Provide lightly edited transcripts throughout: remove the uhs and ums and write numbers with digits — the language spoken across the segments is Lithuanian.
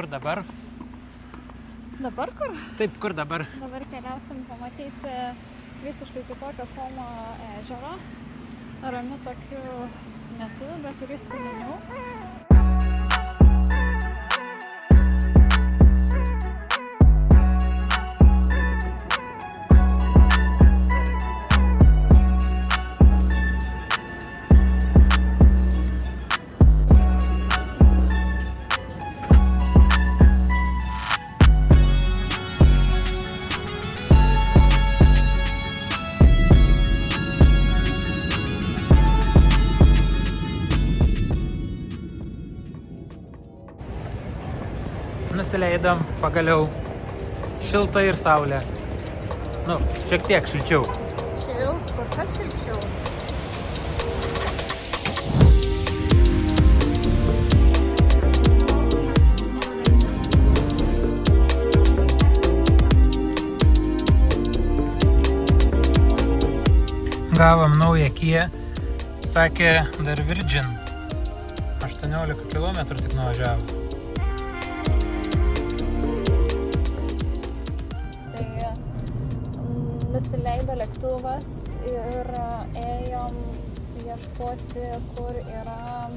kur dabar? Dabar kur? Taip, kur dabar? Dabar keliausim pamatyti visiškai kitokio Komo ežero. Ramiu tokiu metu, be turistinių. Nusileidom pagaliau. Šilta ir saulė. Nu, šiek tiek šilčiau. Kur kas šilčiau. Gavom naują Kia. Sakė, dar Virgin. 18 km tik nuvažiavus. Nusileido lėktuvas ir ėjom ieškoti, kur yra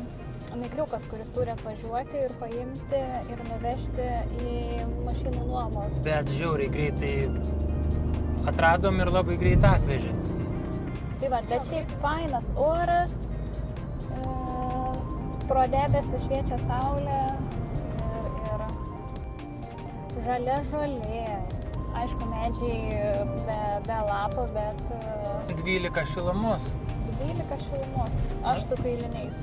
mikriukas, kuris turi atvažiuoti ir paimti ir nuvežti į mašinų nuomos. Bet žiauriai greitai atradom ir labai greit atvežė. Tai va, bet šiaip fainas oras, pro debesis šviečia saulė ir žalia žolė. Aišku, medžiai be lapų, bet... 12 šilumos. 12 šilumos. Aš su kailiniais.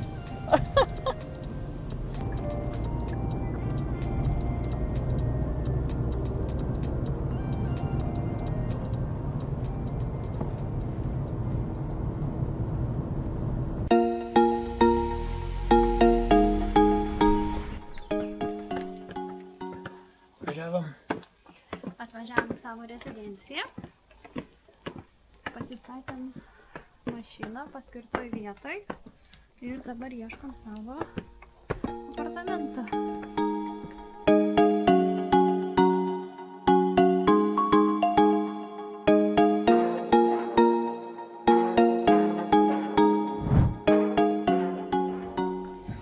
Atvažiavom savo rezidenciją, pasistatėm mašiną paskirtoj vietoj ir dabar ieškom savo apartamentą.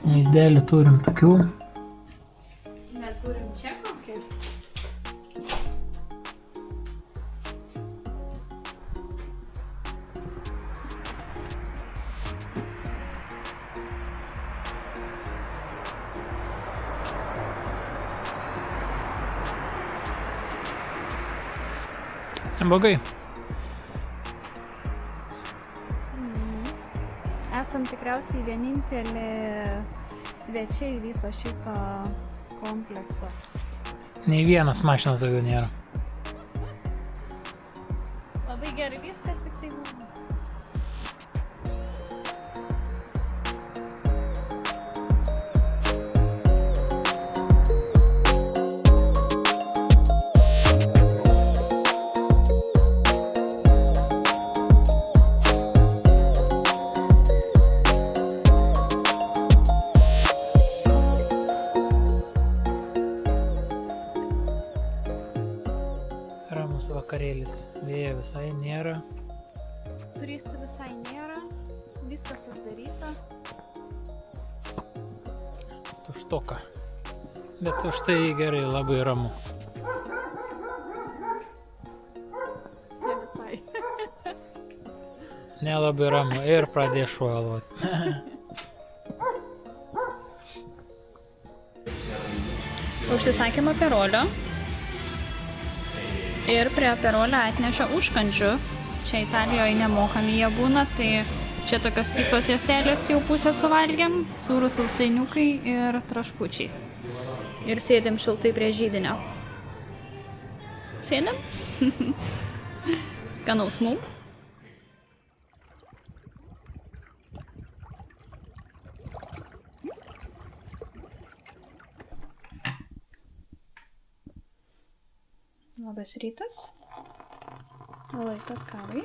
Vaizdelį turim tokių. Mes turim čia kokį. Neblogai. Esam tikriausiai vienintelė svečiai viso šito komplekso. Nei vienas mašinos daugiau nėra. Labai gerai viskas, tik tai buvo. Ramus vakarėlis. Vėjo visai nėra. Turistų visai nėra, viskas uždaryta. Tuštoka. Bet už tai gerai, labai ramu. Ne visai. Nelabai ramu ir pradės šuoloti. Užsisakėm aperolio ir prie aperolio atneša užkandžių. Čia Italijoje nemokami jie būna, tai čia tokios picos juostelės jau pusę suvalgėm, sūrų sausainiukai ir traškučiai. Ir sėdėm šiltai prie židinio. Sėdėm? Skanaus mum. Labas rytas. Laikas kavai.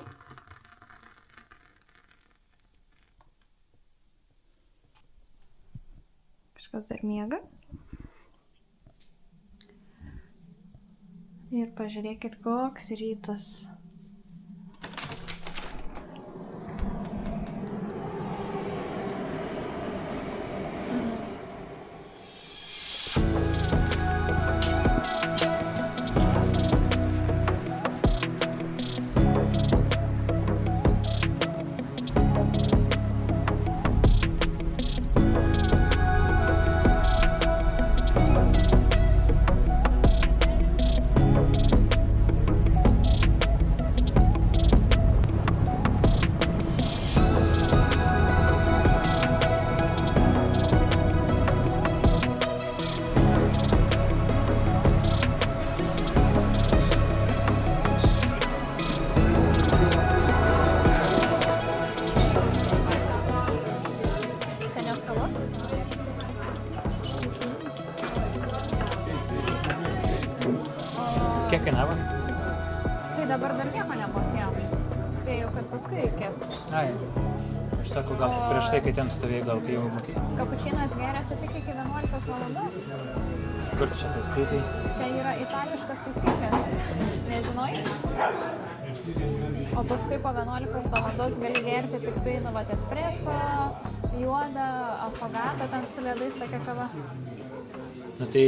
Kažkas dar miega. Ir pažiūrėkit, koks rytas. Kiek kainavo? Tai dabar dar nieko nemokėjom. Spėjau, kad paskui reikės. Ai, aš sakau, gal prieš tai, kai ten stovėjai, gal kai jau mokėjai. Kapučinas geriasi tik iki 11 valandos. Kur čia tai skaitai? Čia yra itališkas taisyklės. Nežinai? O paskui po 11 valandos gali gerti tik tai espresso, juodą, affogato, ten su ledais tokia kava. Nu tai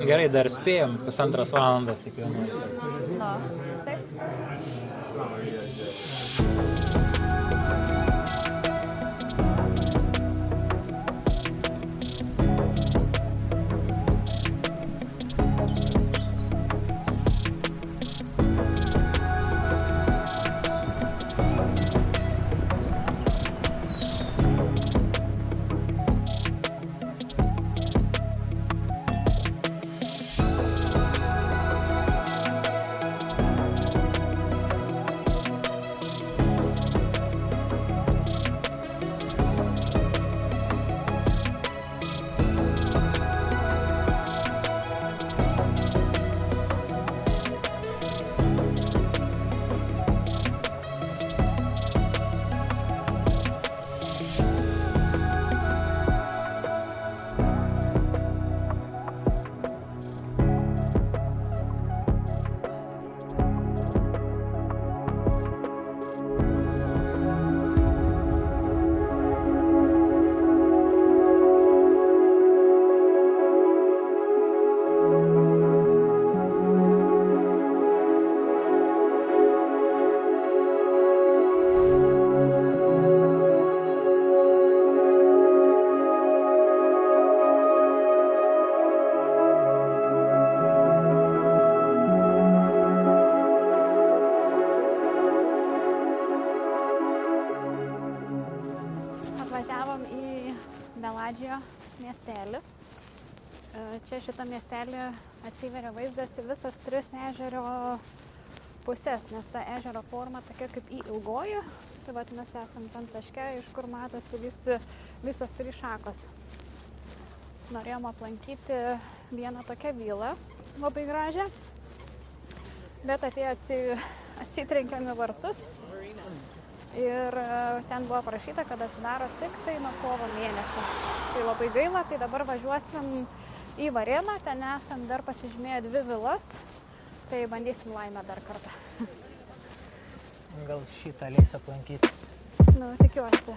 gerai, dar spėjom 1,5 valandos iki 11. Na, taip. Atvažiavom į Beladžio miestelį. Čia šitą miestelį atsiveria vaizdas į visas 3 ežerio pusės, nes ta ežero forma tokia kaip į ilgoji. Tai vat mes esam tam taške, iš kur matosi visos 3 šakos. Norėjom aplankyti vieną tokią vilą, labai gražią, bet atėjo atsitrenkėm į vartus. Ir ten buvo parašyta, kad atsidaro tik tai nuo kovo mėnesio. Tai labai gaila, tai dabar važiuosim į Varėną, ten esam dar pasižymėję 2 vilas, tai bandysim laimę dar kartą. Gal šitą leis aplankyti? Nu, tikiuosi.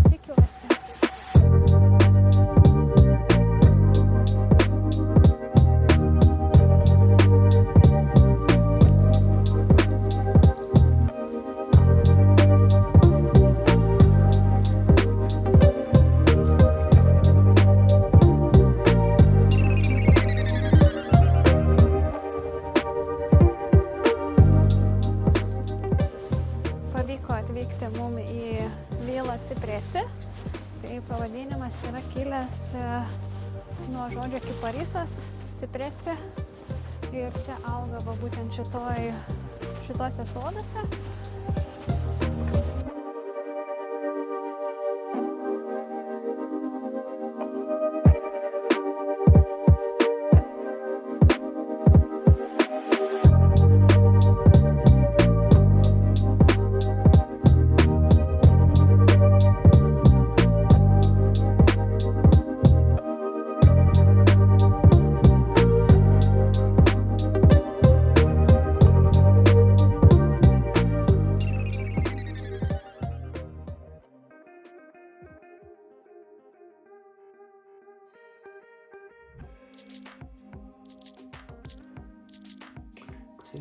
Tikiuosi. Atvykti mum į vilą Cipresi. Tai pavadinimas yra kilęs nuo žodžio kiparisas, Cipresi. Ir čia auga būtent šitose sodose.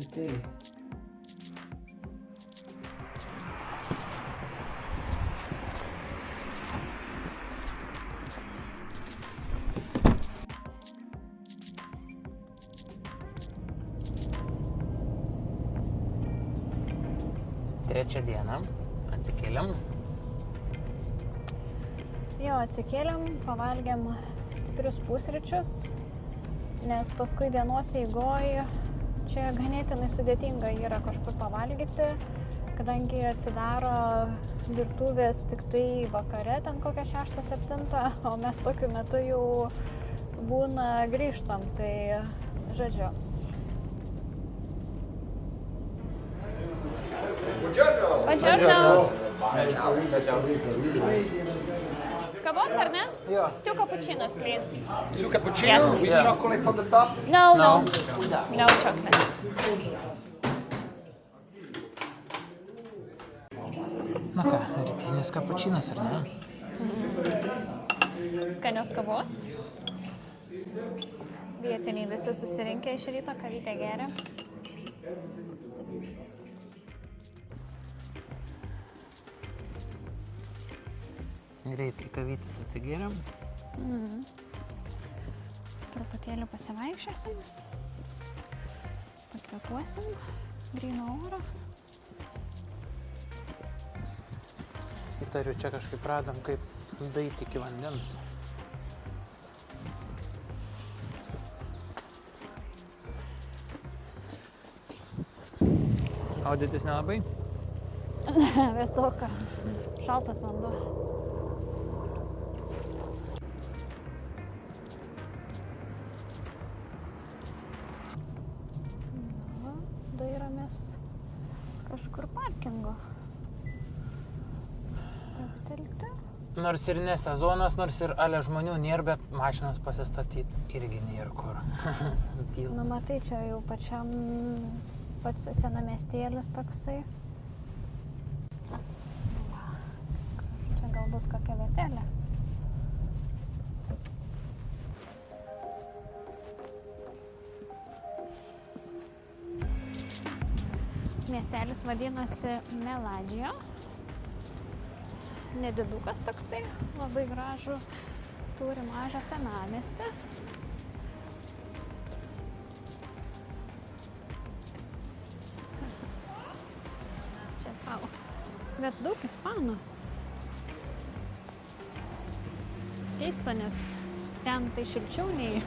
Mažytėliai. Trečią dieną atsikėlėm. Jo, atsikėlėm, pavalgėm stiprius pusryčius, nes paskui dienos eigoje čia ganėtinai sudėtinga yra kažkur pavalgyti, kadangi atsidaro virtuvės tik tai vakare, ten kokią 6-7, o mes tokiu metu jau būna grįžtam, tai žodžiu. Buongiorno! Kavos ar ne? Jo. Two cappuccinos, please. Two cappuccino Yes. with Yeah. chocolate on the top. No, No. no chocolate. Na ką, rytinis kapučinas, ar ne? Skanios kavos. Vietiniai visi susirinkę iš ryto, kavytę geria. Greitai kavytės atsigėrėm. Truputėlį pasivaikščiosim. Pakvėpuosim. Gryno oro. Įtariu, čia kažkaip radom, kaip daeiti iki vandens. Audytis nelabai? Vėsoka. Šaltas vanduo. Na, dairamės kažkur parkingo. Stabtelti. Nors ir ne sezonas, nors ir ale žmonių nėra, bet mašinas pasistatyti irgi nėra kur. Nu, matai, čia jau pačiam pats senamiestėlis toksai. Va. Čia gal bus kokia vietelė. Miestelis vadinasi Meladžio. Nedidukas toksai, labai gražų, turi mažą senamiestį. Čia tau. Bet daug ispanų. Keista, nes ten tai šilčiau nei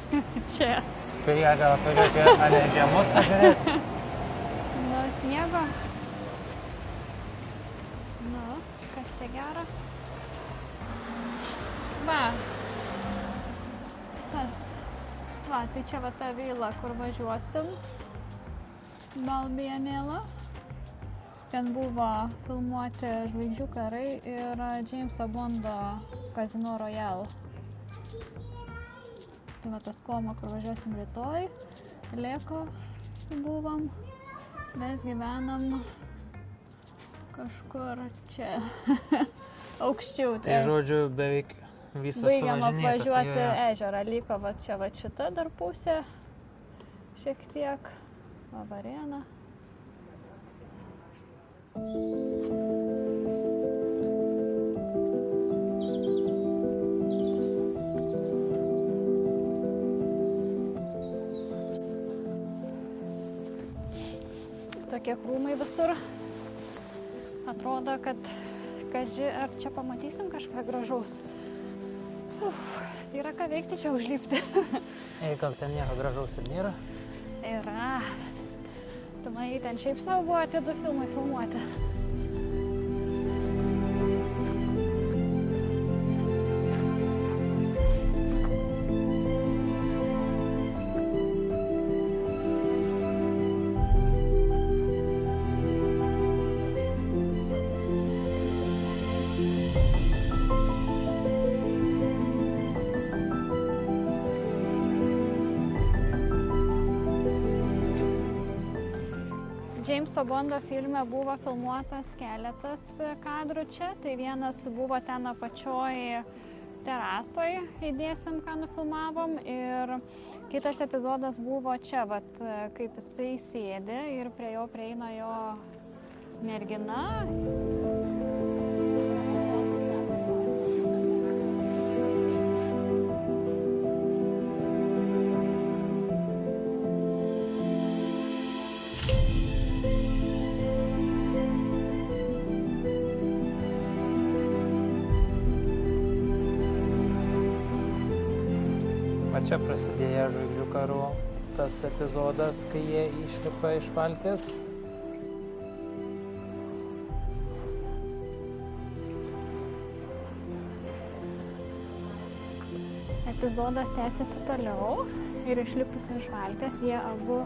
čia. Tai jie gal atvažiuoti ale žiemos pažiūrėti. Nu, sniego. Nu, kas čia gera? Va. Tas. Va, tai čia va ta vila, kur važiuosim. Balbienėla. Ten buvo filmuoti Žvaigždžių karai ir Jameso Bondo Casino Royale. Tai va tas Koma, kur važiuosim rytoj. Lėko buvom. Mes gyvenam kažkur čia aukščiau. Tai žodžiu, beveik visas Baigiam suvažinėtas. apvažiuoti ežerą. Liko va čia va šita dar pusė. Šiek tiek. Va Varėna. Tokie krūmai visur. Atrodo, kad kaži, ar čia pamatysim kažką gražaus. Yra ką veikti čia užlipti. Ei, gal ten nieko gražaus ir nėra? Yra. Tu manai, ten šiaip savo buvo tie 2 filmai filmuoti. Jameso Bondo filme buvo filmuotas keletas kadrų čia, tai vienas buvo ten apačioj terasoje, įdėsim, ką nufilmavom, ir Kitas epizodas buvo čia, vat, kaip jisai sėdi ir prie jo prieina jo mergina. Va čia prasidėjo Žvaigždžių karų tas epizodas, kai jie išlipa iš valties. Epizodas tęsiasi toliau ir išlipus iš valties jie abu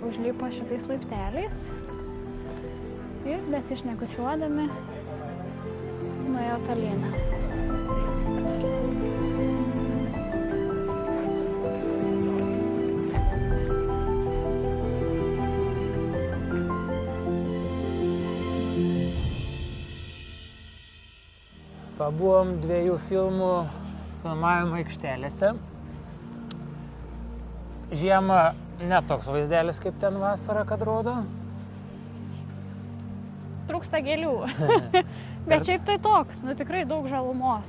užlipo šitais laipteliais ir besišnekučiuodami nuėjo tolyn. Pabuvom 2 filmų filmavimo aikštelėse. Žiemą netoks vaizdelis kaip ten vasarą, kad rodo. Trūksta gėlių, bet šiaip tai toks, tikrai daug žalumos.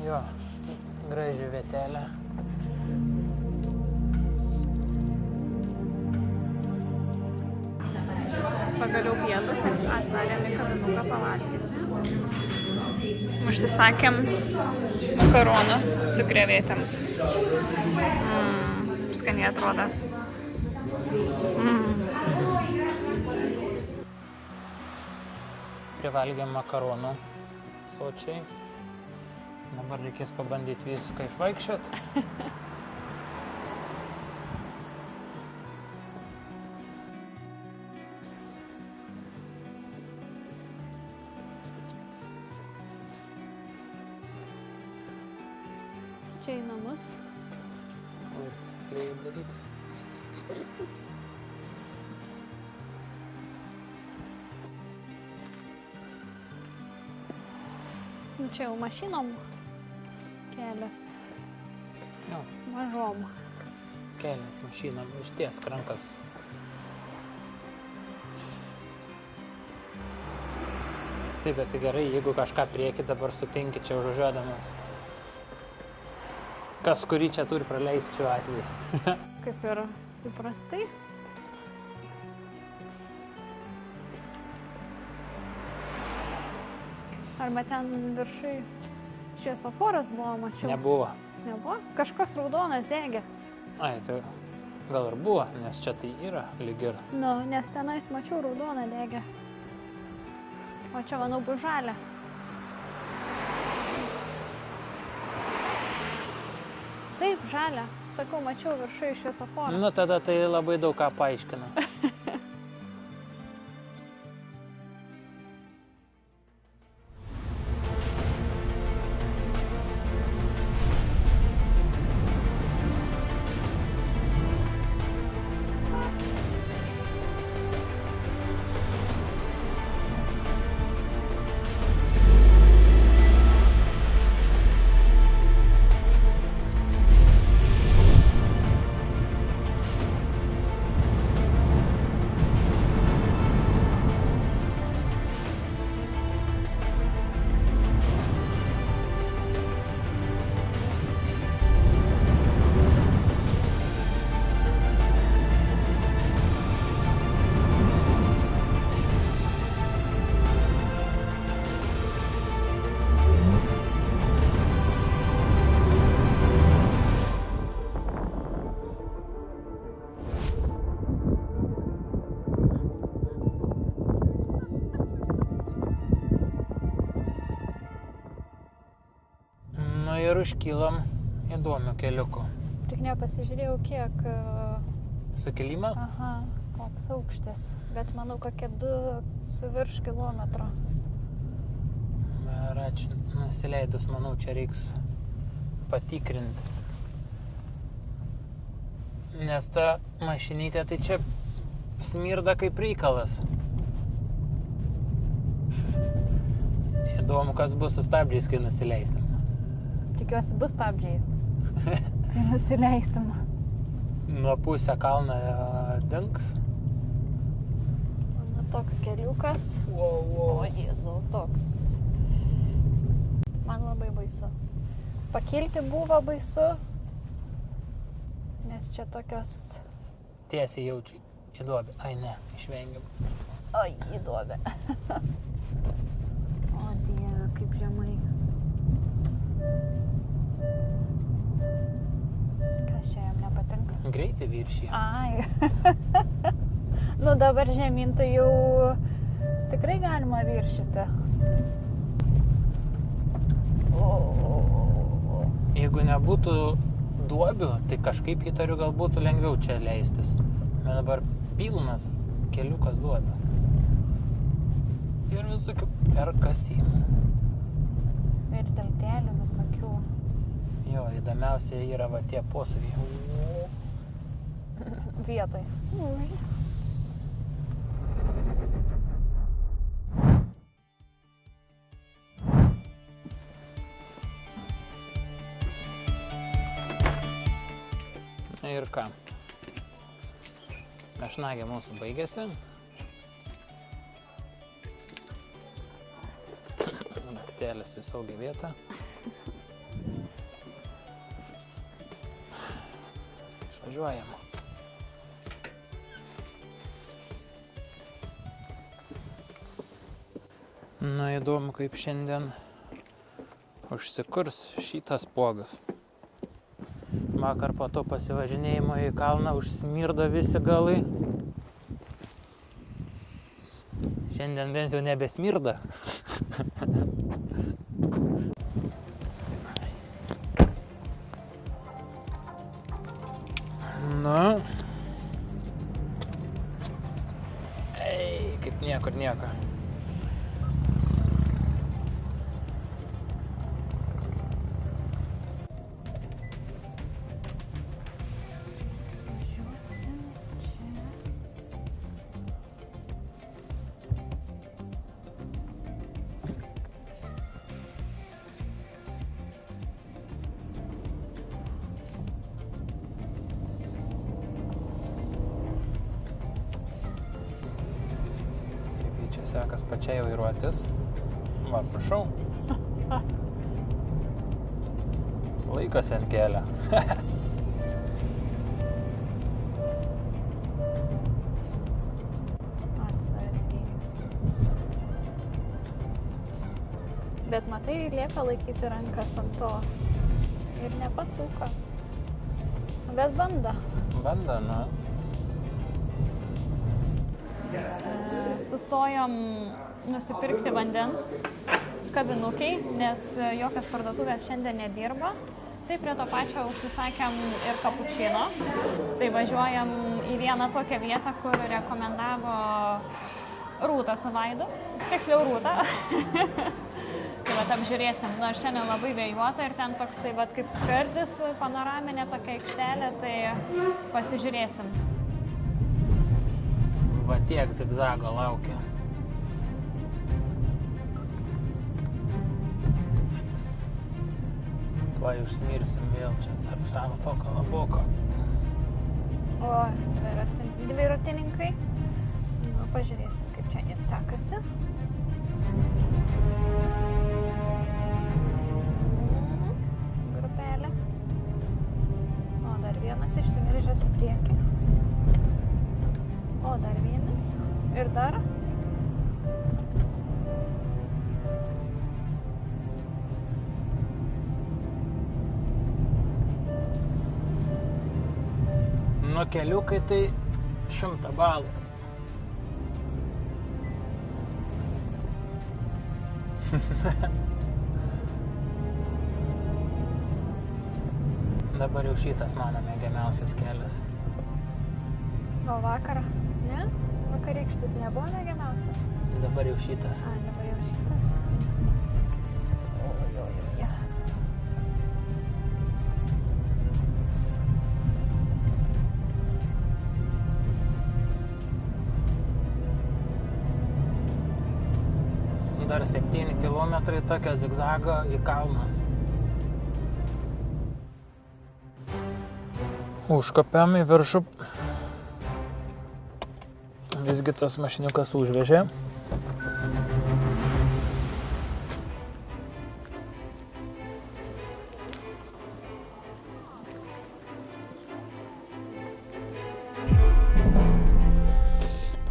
Jo, graži vietelė. Pagaliau pietus, atvarėm į kavinuką pavalgyti. Užsisakėm makaronų su krevetėm. Skaniai atrodo. Privalgėm makaronų sočiai. Dabar reikės pabandyti viską išvaikščiot. Čia į namus. Klėjai darytas. Čia jau mašinom kelias. Jo, Mažom. kelias mašinom, ištiesk rankas. Taip, bet tai gerai, jeigu kažką prieki dabar sutinki čia užvažiuodamas. Kas kurį čia turi praleisti šiuo atveju? Kaip ir įprastai. Arba ten viršui šviesoforas buvo, mačiau. Nebuvo. Nebuvo? Kažkas raudonas degė. Ai, tai gal ir buvo, nes čia tai yra lyg ir. Nu, nes tenais mačiau raudoną degė. O čia, manau, bus žalia. Taip, žalia. Sakau, mačiau viršui šviesoforą. Nu, tada tai labai daug ką paaiškina. Nu ir užkylam įdomiu keliuku. Tik nepasižiūrėjau, kiek... Sukilimą? Aha, koks aukštis. Bet manau, kokie 2,5 kilometro. Ir ačiū, nusileidus, manau, čia reiks patikrinti. Nes ta mašinytė tai čia smirda kaip reikalas. Įdomu, kas bus su stabdžiais, kai nusileisim. Tikiuosi, bus stabdžiai. kai nusileisim. Nuo pusę kalną dings. Na, toks keliukas. O, Jėzau, toks. Man labai baisu. Pakilti buvo baisu, nes čia tokios... Tiesiai jaučiu į duobę. Ai ne, išvengiam. Oi, į duobę. O, Dieve, kaip žemai. Kas čia jam nepatinka? Greitai viršyje. Ai. Nu dabar žemyn tai jau tikrai galima viršyti. Jeigu nebūtų duobių, tai kažkaip įtariu, gal būtų lengviau čia leistis. Bet dabar pilnas keliukas duobių. Ir visokių perkasimų. Ir teltelių visokių. Jo, įdomiausia yra va tie posūkiai. Vietoj. Ir ką? Viešnagė mūsų baigėsi. Naktelis į saugią vietą. Išvažiuojam. Na, įdomu, kaip šiandien užsikurs šitas pogas. Vakar po to pasivažinėjimo į kalną užsmirdo visi galai. Šiandien bent jau nebesmirda. Na. Ei, kaip niekur nieko. Sekas pačiai vairuotis. Va, prašau. Laikas ant kelio. Atsargiai. Bet matai, liepia laikyti rankas ant to. Ir nepasuka. Bet banda. Banda, nu. Sustojom nusipirkti vandens kavinukai, nes jokios parduotuvės šiandien nedirba. Tai prie to pačio užsisakėm ir kapučino. Tai važiuojam į vieną tokią vietą, kur rekomendavo Rūta su Vaidu. Tiksliau Rūta. Tai vat apžiūrėsim. Nors šiandien labai vėjuota ir ten toksai vat kaip skardis, panoraminė tokia aikštelė, tai pasižiūrėsim. Va tiek zigzago laukia. Tuoj užsmirsim vėl čia tarp savo to kalaboko. O, dviratininkai. Nu, pažiūrėsim, kaip čia jiems sekasi. Grupelė. O, dar vienas išsiveržęs į priekį. O, dar vienas. Ir dar. Nuo keliukai tai 100 balų. Dabar jau šitas mano mėgiamiausias kelias. O vakarą? Ne? Vakarykštis nebuvo mėgiamiausias? Dabar jau šitas. A, dabar jau šitas. Dar 7 kilometrai tokio zigzago į kalną. Užkopėm į viršų. Visgi tas mašiniukas užvežė.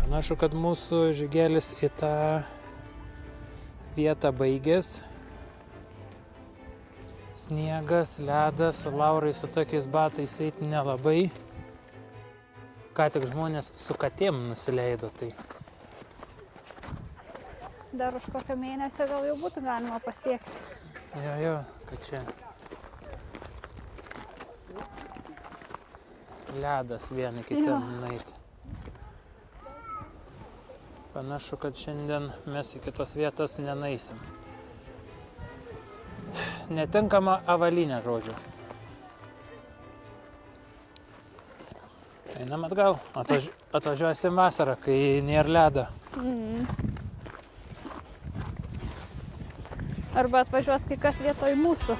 Panašu, kad mūsų žygėlis į tą vietą baigės. Sniegas, ledas, Laurai su tokiais batais eiti nelabai. Ką tik žmonės su katėm nusileido, tai. Dar už kokio mėnesio gal jau būtų galima pasiekti. Jo, kad čia ledas vieni kitiem nueiti. Panašu, kad šiandien mes į kitos vietas nenaisim. Netinkama avalynė, žodžiu. Einam atgal. Atvažiuosim vasarą, kai nėra ledo. Arba atvažiuos kai kas vietoj mūsų.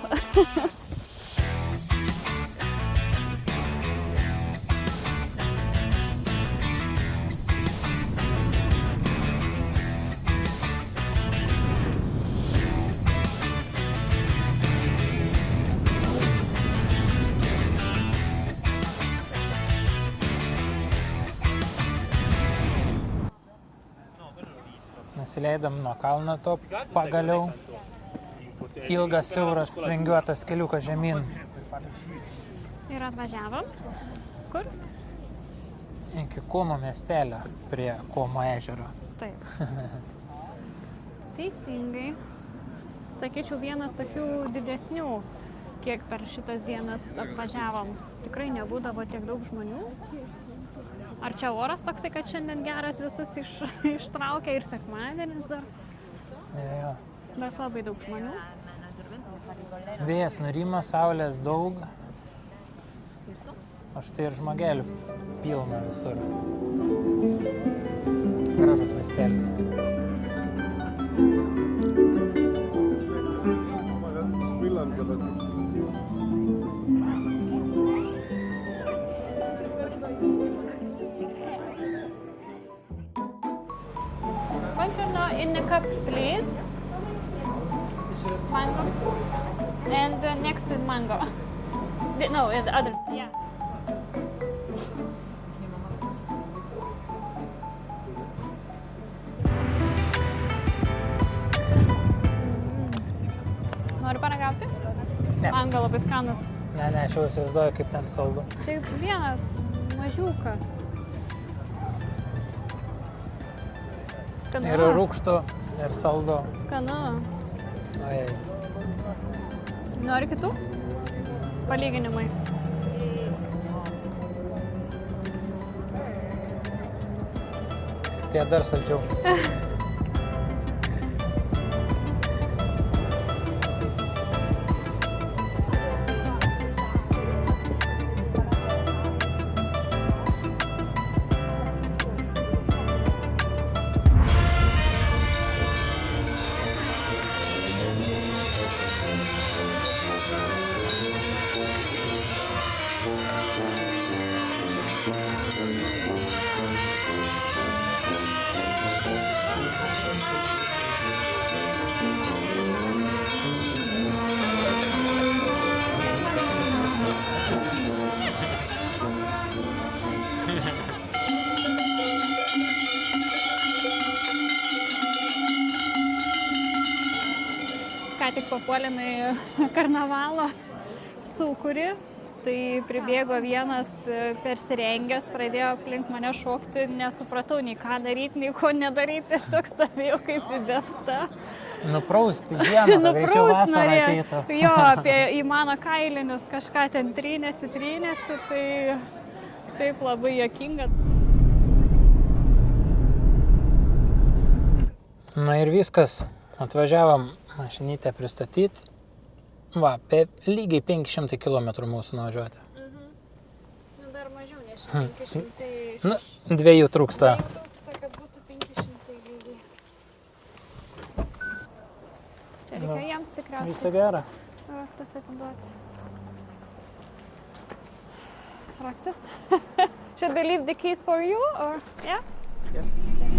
Nusileidom nuo kalno to pagaliau. Ilgas, siauras, svingiuotas keliukas žemyn. Ir atvažiavom. Kur? Iki Komo miestelio prie Komo ežero. Taip. Teisingai. Sakyčiau, vienas tokių didesnių, kiek per šitas dienas apvažiavom. Tikrai nebūdavo tiek daug žmonių. Ar čia oras toksai, kad šiandien geras visus ištraukia ir sekmadienis dar? Jo. Bet labai daug žmonių. Vėjas nurimo, saulės daug. O štai ir žmogelių pilna visur. Gražus miestelis. In the cup, please. Mango. And next to mango. No, the others, yeah. Nori paragauti? Ne. Mango labai skanus. Ne, aš jau įsivaizduoju, kaip ten saldu. Tai vienas mažiuką. Skanu. Ir rūgštų, ir saldu. Skanu. Ojej. Nori kitų? Palyginimai. Tie dar saldžiau. Tik papuolėm į karnavalo sūkurį, tai pribėgo vienas persirengęs, pradėjo aplink mane šokti, nesupratau nei ką daryti, nei ko nedaryti, tiesiog stovėjau kaip įbesta. Nuprausti žiemą, kad greičiau vasarą ateitų. Jo, į mano kailinius kažką ten trynėsi, tai taip labai juokinga. Na ir viskas. Atvažiavom mašinytę pristatyti. Va, lygiai 500 km mūsų nuvažiuoti. Dar mažiau, nes 500. Nu, 2 trūksta. 2 trūksta, kad būtų 500 lygiai. Čia reikia jiems tikriausiai. Visą gerą. Tas atiduoti. raktas. Should we leave the keys for you or yeah? Yes. Okay.